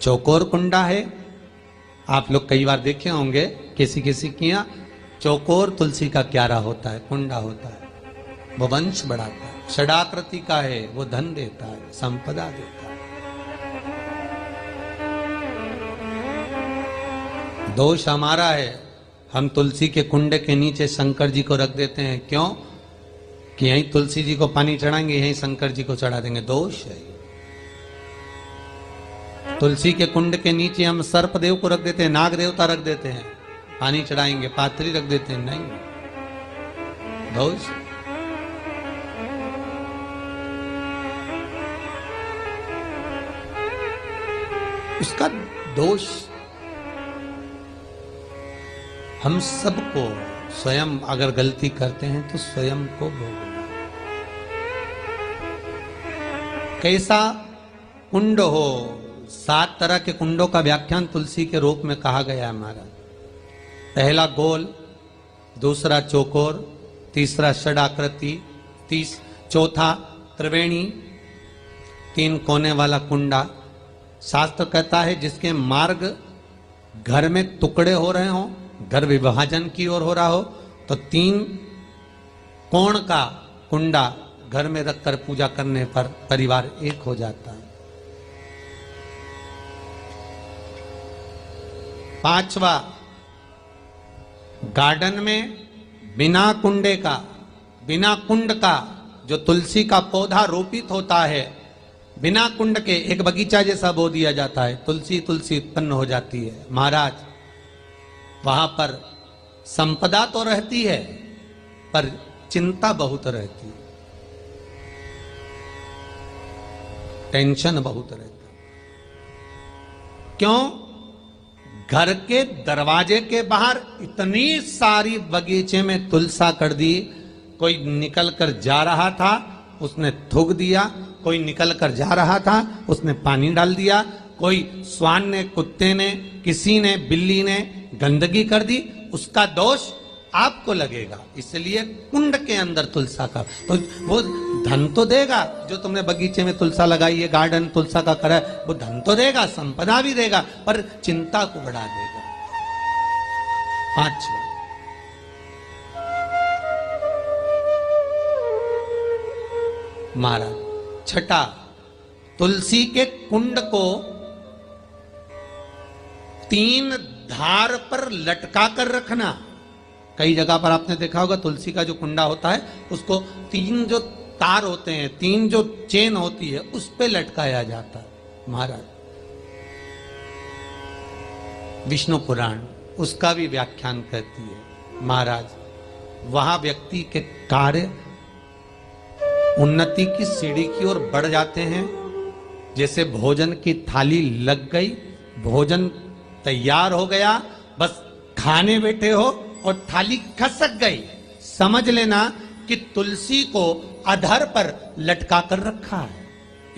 चौकोर कुंडा है, आप लोग कई बार देखे होंगे, किसी किसी के यहाँ चौकोर तुलसी का क्यारा होता है, कुंडा होता है, वो वंश बढ़ाता है। षडाकृति का है, वो धन देता है, संपदा देता है। दोष हमारा है, हम तुलसी के कुंडे के नीचे शंकर जी को रख देते हैं। क्यों? कि यहीं तुलसी जी को पानी चढ़ाएंगे, यहीं शंकर जी को चढ़ा देंगे। दोष है। तुलसी के कुंड के नीचे हम सर्प देव को रख देते हैं, नाग देवता रख देते हैं, पानी चढ़ाएंगे, पात्री रख देते हैं। नहीं, दोष। उसका दोष हम सबको, स्वयं अगर गलती करते हैं तो स्वयं को भोगना। कैसा कुंड हो, 7 तरह के कुंडों का व्याख्यान तुलसी के रूप में कहा गया है हमारा। पहला गोल, दूसरा चौकोर, तीसरा षडाकृति, चौथा त्रिवेणी, 3 कोने वाला कुंडा। शास्त्र कहता है जिसके मार्ग घर में टुकड़े हो रहे हों, घर विभाजन की ओर हो रहा हो, तो 3 कोण का कुंडा घर में रखकर पूजा करने पर परिवार एक हो जाता है। 5वां, गार्डन में बिना कुंडे का, बिना कुंड का जो तुलसी का पौधा रोपित होता है, बिना कुंड के एक बगीचा जैसा बो दिया जाता है, तुलसी तुलसी उत्पन्न हो जाती है। महाराज, वहां पर संपदा तो रहती है पर चिंता बहुत रहती है, टेंशन बहुत रहती है। क्यों? घर के दरवाजे के बाहर इतनी सारी बगीचे में तुलसा कर दी। कोई निकल कर जा रहा था, उसने थूक दिया, कोई निकल कर जा रहा था, उसने पानी डाल दिया, कोई श्वान ने, कुत्ते ने, किसी ने, बिल्ली ने गंदगी कर दी, उसका दोष आपको लगेगा। इसलिए कुंड के अंदर तुलसा का, तो वो धन तो देगा, जो तुमने बगीचे में तुलसा लगाई है, गार्डन तुलसा का करा है, वो धन तो देगा, संपदा भी देगा, पर चिंता को बढ़ा देगा। 5वां, महाराज। 6, तुलसी के कुंड को 3 धार पर लटका कर रखना। कई जगह पर आपने देखा होगा तुलसी का जो कुंडा होता है उसको 3 जो तार होते हैं, 3 जो चेन होती है, उस पे लटकाया जाता है। महाराज, विष्णु पुराण उसका भी व्याख्यान करती है। महाराज, वहां व्यक्ति के कार्य उन्नति की सीढ़ी की ओर बढ़ जाते हैं। जैसे भोजन की थाली लग गई, भोजन तैयार हो गया, बस खाने बैठे हो और थाली खसक गई, समझ लेना कि तुलसी को अधर पर लटका कर रखा है।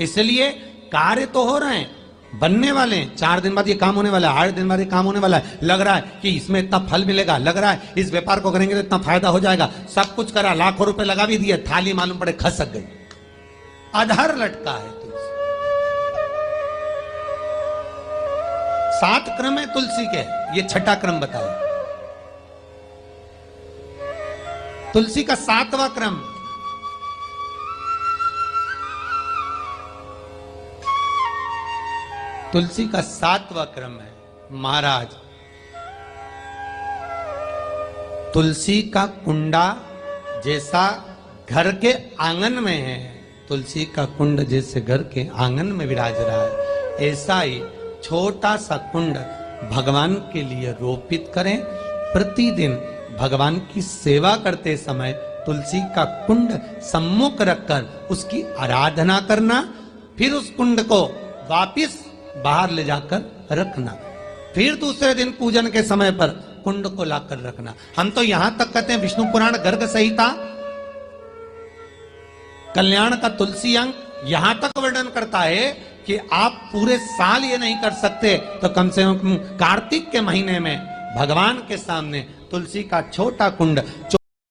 इसलिए कार्य तो हो रहे हैं, बनने वाले हैं, 4 दिन बाद ये काम होने वाला है, 8 दिन बाद ये काम होने वाला है, लग रहा है कि इसमें इतना फल मिलेगा, लग रहा है इस व्यापार को करेंगे तो इतना फायदा हो जाएगा, सब कुछ करा, लाखों रुपए लगा भी दिए, थाली मालूम पड़े खसक गई, अधर लटका है तुलसी। 7 क्रम है तुलसी के, ये 6ठा क्रम बताया। तुलसी का 7वां क्रम, तुलसी का 7वां क्रम है। महाराज, तुलसी का कुंडा जैसा घर के आंगन में है, तुलसी का कुंड जैसे घर के आंगन में विराज रहा है, ऐसा ही छोटा सा कुंड भगवान के लिए रोपित करें। प्रतिदिन भगवान की सेवा करते समय तुलसी का कुंड सम्मुख रखकर उसकी आराधना करना, फिर उस कुंड को वापिस बाहर ले जाकर रखना, फिर दूसरे दिन पूजन के समय पर कुंड को लाकर रखना। हम तो यहां तक कहते हैं, विष्णु पुराण गर्ग संहिता कल्याण का तुलसी अंग यहां तक वर्णन करता है कि आप पूरे साल ये नहीं कर सकते तो कम से कम कार्तिक के महीने में भगवान के सामने तुलसी का छोटा कुंड